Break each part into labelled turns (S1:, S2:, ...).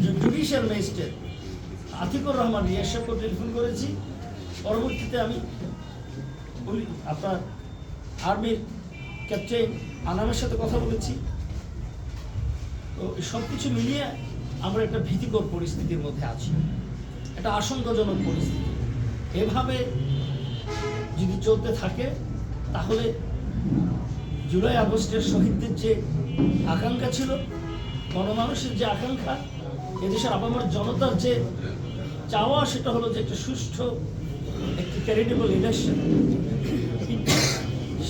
S1: Judicial magistrate Atikur Rahman Riaz সাহেবকে telephone করেছি। পরবর্তীতে আমি আপনার আর্মির ক্যাপ্টেন আনামের সাথে কথা বলেছি। তো সব কিছু মিলিয়ে আমরা একটা ভীতিকর পরিস্থিতির মধ্যে আছি, একটা আশঙ্কাজনক পরিস্থিতি। এভাবে যদি চলতে থাকে তাহলে জুলাই আগস্টের শহীদদের যে আকাঙ্ক্ষা ছিল, গণমানুষের যে আকাঙ্ক্ষা, এদেশের আপামর জনতার যে চাওয়া, সেটা হলো যে একটা সুষ্ঠু একটি ক্যারিটেবল ইলেকশন,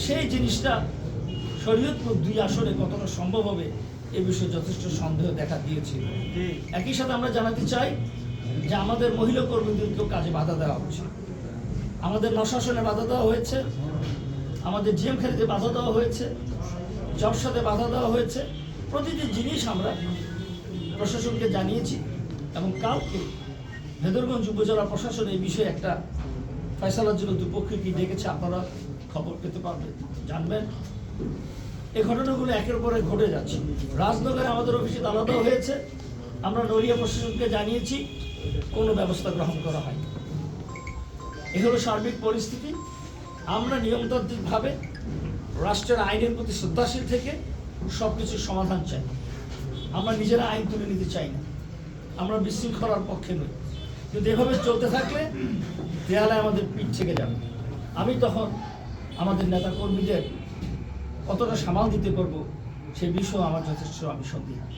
S1: সেই জিনিসটা শরীয়তপুর 2 আসনে কতটা সম্ভব হবে এ বিষয়ে যথেষ্ট সন্দেহ দেখা দিয়েছিল। একই সাথে আমরা জানাতে চাই যে আমাদের মহিলা কর্মীদেরকেও কাজে বাধা দেওয়া হচ্ছে, আমাদের নশাসনে বাধা দেওয়া হয়েছে, আমাদের জিএম খালিতে বাধা দেওয়া হয়েছে, জবসাতে বাধা দেওয়া হয়েছে। প্রতিটি জিনিস আমরা প্রশাসনকে জানিয়েছি এবং কালকে ভেদরগঞ্জ উপজেলা প্রশাসন এই বিষয়ে একটা ফয়সালার জন্য দুপক্ষকে ডেকেছে। আপনারা খবর পেতে পারবেন, জানবেন। এই ঘটনাগুলো একের পর এক ঘটে যাচ্ছে। রাজনগরে আমাদের অফিসে তালা দেওয়া হয়েছে, আমরা নড়িয়া প্রশাসনকে জানিয়েছি, কোনো ব্যবস্থা গ্রহণ করা হয়নি। এ হলো সার্বিক পরিস্থিতি। আমরা নিয়মতান্ত্রিকভাবে রাষ্ট্রের আইনের প্রতি শ্রদ্ধাশীল থেকে সব কিছুর সমাধান চাই। আমরা নিজেরা আইন তুলে নিতে চাই না, আমরা বিশৃঙ্খলার পক্ষে নই। কিন্তু এভাবে চলতে থাকলে দেয়ালে আমাদের পিঠ থেকে যাবে। আমি তখন আমাদের নেতা কর্মীদের কতটা সামাল দিতে পারবো সে বিষয়ে আমার যথেষ্ট আমি সন্দিহান।